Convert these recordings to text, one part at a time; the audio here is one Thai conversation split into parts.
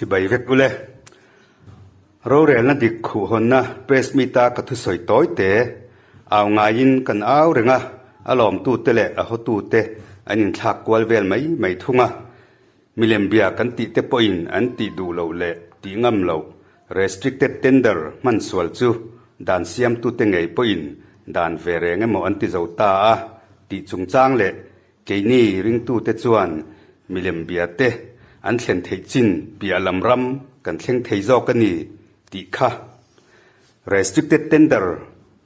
สิใบเวกุเลเราเรียนนัดดิขู่หนนะเปรสมีตากระทุสอยต้อยเตะเอางายินกันเอาเรงะอารมณ์ตูเตเลอะฮตูเตอันนี้ทักกวลเวลไม่ทุ่งะมิเลมเบียกันติเตปอินอันติดูเราเละติงำเรา restricted tender มันสวลจูด่านเสียมตูเตงไงปอินด่านเวเรงมอันติเจ้าตาติจงจางเละเกนี่ริงตูเตจวนมิเลมเบียเตอันเช่นเทจินปีอลัมรัมกันเช่นเทจอกันนี่ติค่ะ restricted tender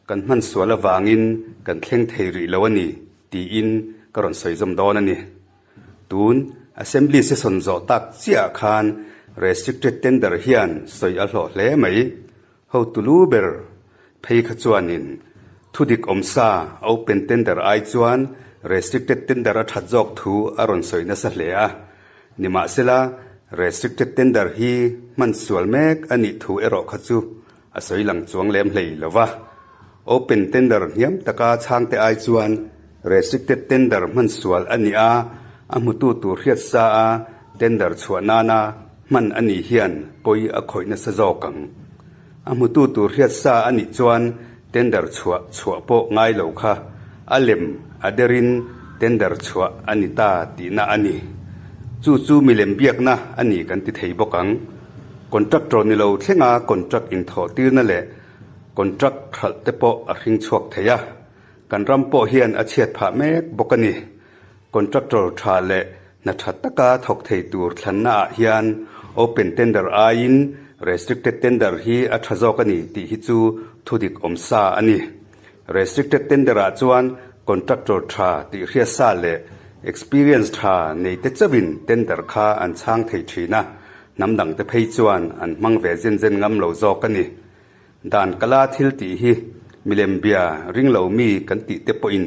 กันมันสวลวางินกันเช่นเทริลวันนี่ตีอินกรอนสวยจมดอนันนี่ตูน assembly เสสนจอตักเสียคาน restricted tender เฮียนสวยอโลเล่ไหมเขาตูลูเบอร์เพย์ขจวนินทุดิกอมซา open tender ไอจวน restricted tender ทัดจอกทูอารอนสวยนัสเลียนิมาเซลา restricted tender ฮีมันสวลเมกอันนี้ทูเอรอขจูอาศัยหลังจวงเล่มเลยละวะ open tender เฮียมตะกาช่างแต่ไอจวน restricted tender มันสวลอันนี้อามุตูตูเรียดซา tender ชวนานามันอันนี้เฮียนปอยอคอยนัสจอกังอามุตูตูเรียดซาอันนี้จวน tender ชัวโปง่ายเหลาค่ะอาเลมอเดริน tender ชัวอันนี้ตาตีนาอันนี้จู่มิเลมเบียกนะอันนี้กันติดเหยบกังคอนแทคตรนี่เราเท่งาคอนแทคอินทอตีนั่นแหละคอนแทคขัดเตปอริงชวกเทียกันรำโปเฮียนอาเชียดผาเมกบกันนี่คอนแทคตรทาเละนัดตะกาถกเทตูร์ทันนาเฮียนโอเปนเทนเดอร์อายิน restricted tender ฮีอัทจอกันนี่ติฮิจูทุดิกอมซาอันนี้ restricted tender อาจวนคอนแทคตรทาติเรียซาเละexperience ท่าในเตจวินเต้นเดอร์ค่าอันช่างเทชีนะน้ำดังเตเพยจวนอันมังเวเจนงำเหลาจอกันนี่ด่านกลาทิลตีฮีมิเลมเบียริงเหลามีกันติเตปอิน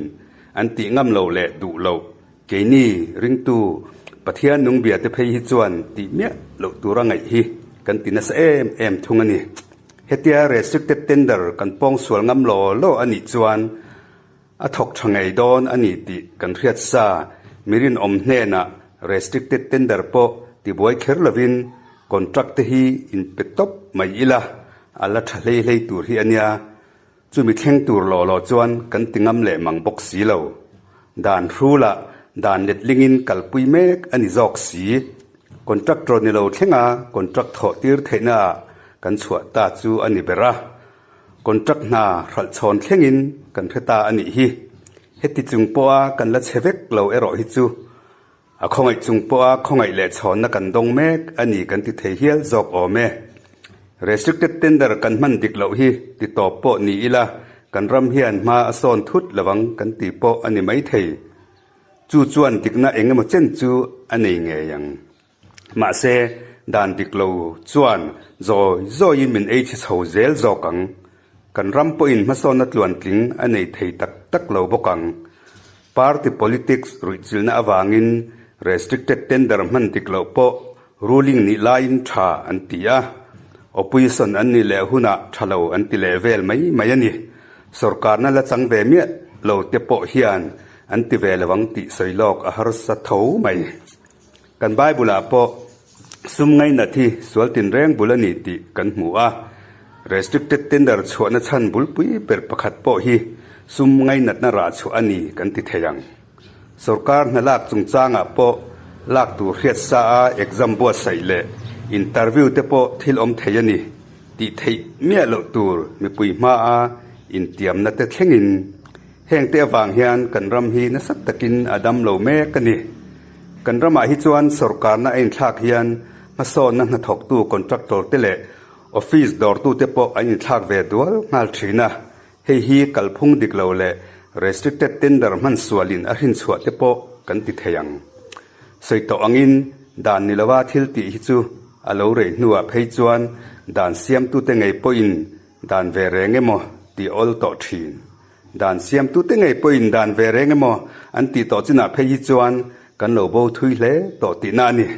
อันติงำเหลาเละดูเหลาเกนี่ริงตูปะเทียนนุงเบียเตเพยจวนติเมียเหลาตัวรังไงฮีกันตินัสเอ็มทุงอันนี้เฮติอา restricted tender กันป้องสวลงำเหลาโลอันนี้จวนอทกทางไงโดนอันนี้ติกันเรียดซามิรินอมเนนะ restricted tender ปอที่บอยเคอร์ลวิน contract ฮีอินเปตบไม่อีละอัลลัทะเลเลยตัวที่อันเนี้ยจู่มีแข่งตัวหล่อจวนกันติงำเละมังบกสีเหลาด่านรู้ละด่านเล็ดลิงินกัลปุยเมกอันนี้จอกสี contract นี่เราเท่งา contract ถอดตีร์เทน่ากันชัวตาจูอันนี้เบระ contract น่ารัลชอนเท่งินกันเทตาอันนี้ฮีเฮติจุงปัวกันละเชเวกเรารอฮิจูคงไอจุงปัวคงไอเล่ชอนนักันดงเมกอันนี้กันติเทียลจอกอเม restricted tender กันมันดิกเราฮีติตอบปอนี่อีละกันรำเฮียนมาอสอนทุดระวังกันติปออันนี้ไม่เทจู่จวนดิกน่าเองมาเจนจูอันนี้ไงยังมาเซด่านดิกเราจวนโจยินมินเอชเขาเซลจอกังกันรำปอินมาสอนนัดลวนกิงอันนี้เทตักเราบกัง party politics รุยจิลนาอวางิน restricted tender มันติกเราปอ ruling นี่ลายน์ท่าอันตียา opposition อันนี้เลหุนะทะเลอันตีเลเวลไม่ยันนี่สรการนั่นละจังเวเมียเราเตปอเฮียนอันตีเวลวังติสอยลอกอาหารสัตว์เท่าไม่กันใบบุลาปอซุ่มไงนาทีสวลตินแรงบุลนิติกันหัว restricted tender ชวนชันบุลปุยเปิดประคัดปอฮีซุ่มไงนัดนาราชอันนี้กันติเทียงสรการนั่นลากจงจ้างปอลากตัวเรียดซา exam บัวใส่เละอินเตอร์วิวเตปอทิลอมเทียนี่ติเทียเมียเหล่าตัวมีปุยมาอินเตียมนัดเตเข่งินแห่งเตะวางเฮียนกันรำฮีนัสัตตะกินอดัมเหล่าแม่กันนี่กันรำมาฮิจวนสรการนั่นเองทากเฮียนมาสอนนั่งถกตู้คอนแทคตอร์เตเลออฟฟิศดอร์ตู้เตปออันนี้ทากเวดัวงาลชีนะเฮีกัลพุงดิกเหล่าเล่ restricted tender มันสวลินอหินสวเตปอกันติเทียงใส่ต่ออังินด่านนิลวาทิลติฮิจูอโลเรนัวเพยจวนด่านเสียมตุเตงไงปอินด่านเวเรงโมตีออลต่อทีนด่านเสียมตุเตงไงปอินด่านเวเรงโมอันตีต่อจินาเพยจวนกันโลโบทุยเล่ต่อตีนานี่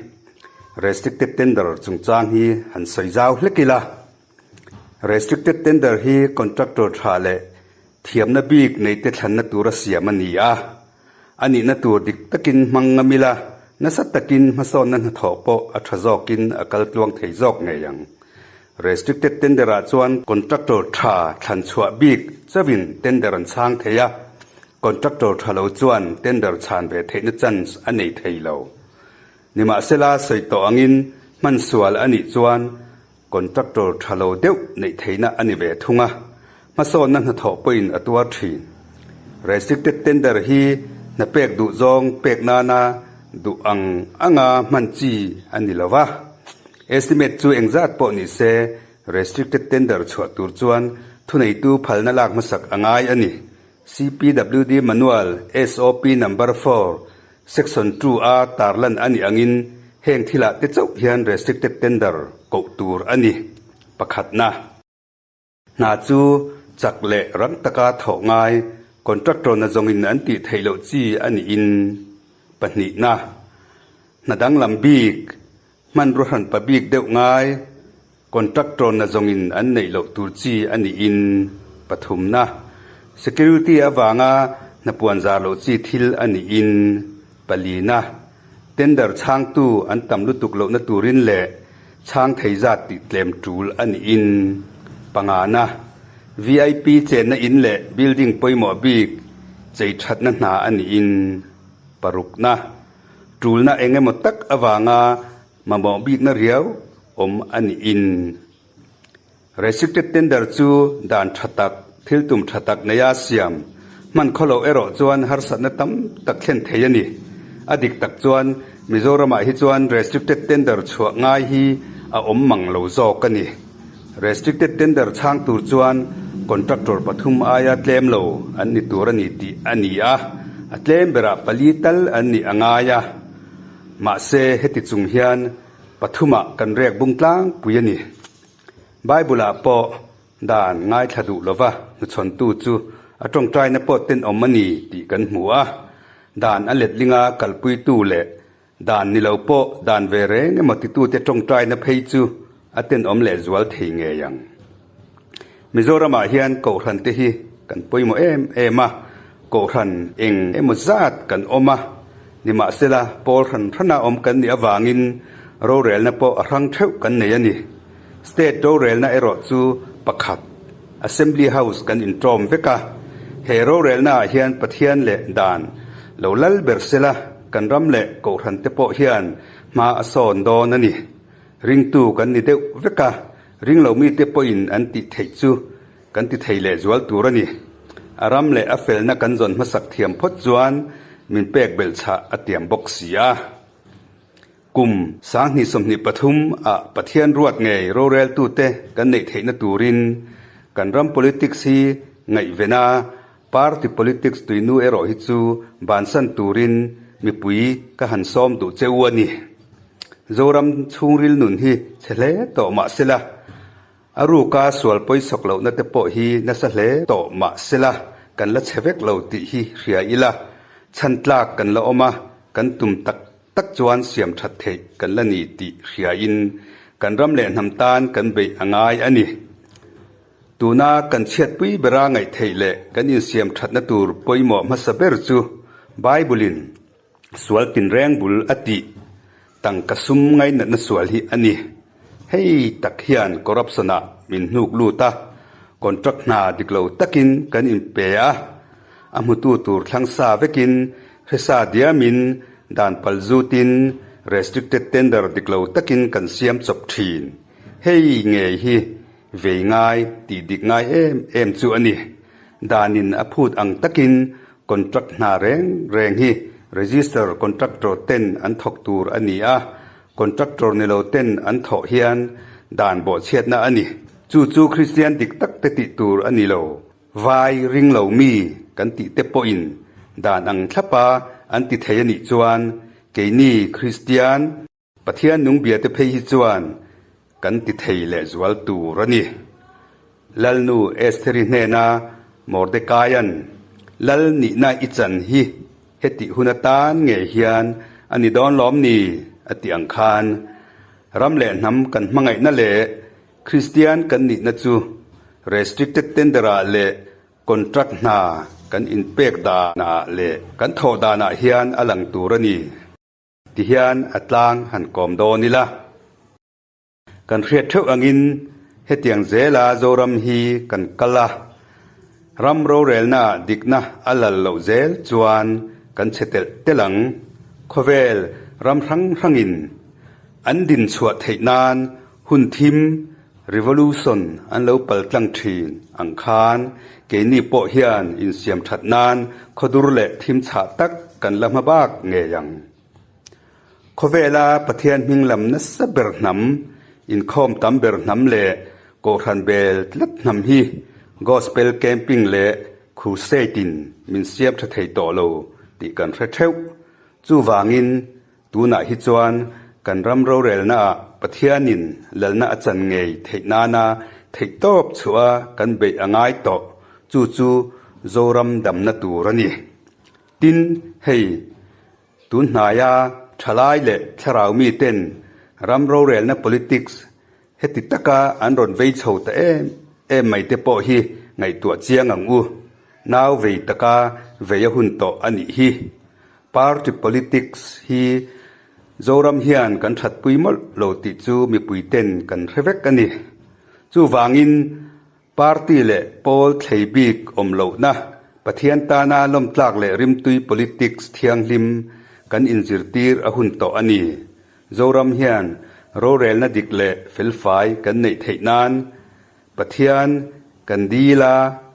restricted tender จงจางฮีหันใส่เจ้าเล็กกีละ restricted tender ฮี contractor ทาเล่เทียมนบีกในเตทันนตัวรัสเซียมันนี่อันนี้นตัวดิกตะกินมังงมิละ นัสตะกินมาซ้อนนั้นถอปอัทรจอกินอากาลตวงเทยจอกไงยัง restricted tender จวน contractor ทาทันชัวบิกจะวิน tender ช่างเทีย contractor ทาเราจวน tender ชานเวทนจันอันนี้เทียเรานิมาเสลาสวยต่ออังินมันสวลอันนี้จวน contractor ทาเราเดียวในเทียนะอันนี้เวทุงะมาซ้อนนั้นถอปินอตัวที restricted tender ฮีนับเป็กดูจงเป็กนาดูอังมันจีอันนี้ละวะ estimate จูเองจัดปนิเซ restricted tender ชัวตูจวนทุนไอตูพัลนลักมาสักอังไออันนี้ CPWD manual SOP number 4 section 2R ตาร์ลันอันนี้อังินแห่งที่ละติดเจ้าเฮียน restricted tender กบตูรอันนี้ประคัดนะนาจูจักเละรังตะกาถกง่ายcontractor นะจงอินอันติไทยโลจีอันนี้อินปนินะนาดังลำบีกมันรู้หันปะบีกเดียวง่ายcontractor นะจงอินอันในโลตูจีอันนี้อินปฐุมนะ security อวางานับวันจาโลจีทิลอันนี้อินปลีนะ tender ช่างตู้อันตำลุตุกโลนตูรินเละช่างไทยจัดติดเลมจูลอันนี้อินปังานะVIP เจนอินเละ building ปอยหมอบีกใจชัดนั่นนาอันอินปรุกนะจูลนะเองหมดตักอวางามาหมอบีกนะเรียวอันอิน restricted tender จูด่านชัตักทิลตุมชัตักนายาเสียมมันขโลเอโรจวนฮาร์สันนตัมตักเข็นเทียนี่อดีตตักจวนมิโซรามาฮิจวน restricted tender ชัวง่ายฮีมังโลโซกันนี่ restricted tender ช่างตูจวนcontractor ปฐุมอายาเตลมโลอันนี้ตัวรันิติอันนี้เตลมเบราปลีตัลอันนี้อ่างายามาเซเหติจุงเฮียนปฐุมกันเรียกบุงตลางปุยนี่ไบเบิลปอด่านง่ายขดุลวะนุชนตูจูจงใจนปอเต็นมันนี่ตีกันหัวด่านอเล็ดลิงากัลปุยตูเละด่านนิลาวปอด่านเวเรงมติตูเตจงใจนเพยจูเต็นเละจวลเทียงเงยังมิโซรามาเฮียนกูรันเตฮีกันปุยโมมากูรันเองมจัดกันมานิมาเสลาปอรันพระนากันนี่อวางินโรเรลนะปอรังเทวกันเนี่ยนี่สเตทโรเรลนะเอรอจูประคัด assembly house กันอินทรอมเวกาเฮโรเรลนะเฮียนปะเทียนเละดานเหลาลัลเบอร์เซลากันรำเละกูรันเตปอเฮียนมาอสอนดอนั่นนี่ริงตูกันนี่เดวเวการิงเรามีเตปอินอันติเทจูกันติเทเลจวลตูรนี่อารามเลอเฟลนักันจนมาสักเทียมพดจวนมินเปกเบลชาอเตียมบ็อกเสียกุมสางนิสมนิปทุมปะเทียนรวดไงโรเรลตูเตกันในเทนตูรินกันรัม politics ฮีไงเวนา party politics ตุยนูเอโรฮิจูบานสันตูรินมีปุยกะหันซ้อมดูเจวนี่โจรัมชุงริลนุนฮีเฉลต่อมาเสละอารูกาสวลปอยสกเหล่านัตโปฮีนัสเลต่อมาเสละกันละเชเวกเหล่าติฮีเรียอิละฉันตลากกันละอมากันตุมตักจวนเสียมทัดเทกันละนีติเรียอินกันรำเล่นทำตานกันไปอ่างายอันนี้ตูนากันเชียดปุยเบราไงเทเลกันยินเสียมทัดนตูรปอยหมอมาสเบรจูไบบุลินสวลปินแรงบุลอติตั้งกระซุมไงนันสวลฮีอันนี้ให้ตักเฮียนกรับสนะมินนุกลูตาคอนทรักนาดิกลาวตักินกันอินเปียอามุตูตูร์ทั้งสาเวกินเฮซาเดียมินดานปัลจูติน restricted tender ดิกลาวตักินกันเสียมจบทีนให้เงยฮีเวง่ายตีดิกง่ายจูอันนี้ดานินอพูดอังตักินคอนทรักนาแรงฮีregister contractor เต้นอันทกตูร์อันนี้contractor ในเราเต้นอันทอเฮียนด่านบ่อเชียดนะอันนี้จู่คริสเตียนดิกตักติตูร์อันนี้เราวายริงเรามีกันติเตปอินด่านอังทัปาอันติเทียนิจวนเกนี่คริสเตียนปะเทียนนุงเบียเตเพฮิจวนกันติเทเลจวลตูร์อันนี้ลัลนูเอสเทริเนนามอร์เดกายันลัลนี่นาอิจันฮีเฮติหุนตานเงเฮียนอันนี้ดอนล้อมนี่อติอังคารรำเล่นน้ำกันมังไงนั่นแหละคริสเตียนกันนี่นะจู restricted tender เละคอนทรักนากันอินเปกดานาเละกันทอดานาเฮียนอลังตูรนี่ ti hian atlang han kom do ni la kan hriat theu angin hetiang zela zoram hi kan kala ram ro rel na dikna alal lo zel chuan kan chetel telang khovel ram rangin an din chuat theinan hun thim revolution an lo pal tlang thin ang khan ke ni po hian in siam that nan khodur le thim cha tak kan lama bak nge yang khovela pathian minglam na saber nam in khom tam ber nam le ko khan bel tlat nam hi gospel camping le crusade in min siam tha thei to lo ti kan hre theu chu wangin tu na hi chuan kan ram ro rel na pathianin lalna achan ngei theina na theitop chua kan be angai to chu chu zoram dam na turani tin hei tun hnaya thalai le tharau mi ten ram ro rel na politics heti taka an ron vei chho ta em mai te po hi ngai tua chiang ang u naw vei taka veya hun to ani hi party politics hi zoram hian kan that puimol lo ti chu mi puiten kan revek ani chu wangin party le pol thleibik om lo na pathian ta na lom tlak le rimtui politics thiang lim kan inzirtir a hun to ani zoram hian ro rel na dik le felfai kan nei theinan pathian kan dila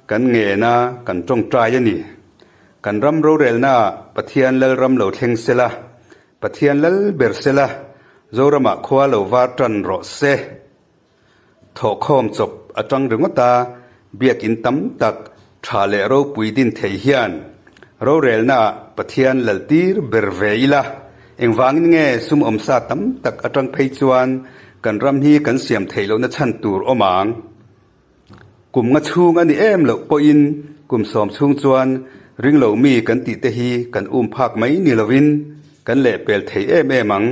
kan nge na kan tong trai ani kan ram ro rel na pathian lal ram lo thleng sela pathian lal ber sela zorama khwa lo war tran ro se tho khom chop atang rengota biakin tam tak thale ro puidin thei hian ro rel na pathian laltir ber veila engwangin nge sum omsa tam tak atang phei chuan kan ram hi kan siam theilo na chan tur omang kum nga chung ani em lo po in kum som chung chuan ring lo mi kan ti te hi kan phak mai ni lovin kan le pel thei em ang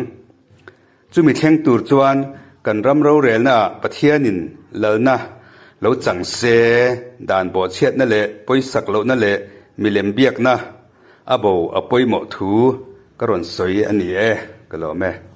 chumi thleng tur chuan kan ram ro rel na pathianin lalna lo chang se dan bo chiat na le poisak lo na le milem biak na abo apoi mo thu karon soi ani kalome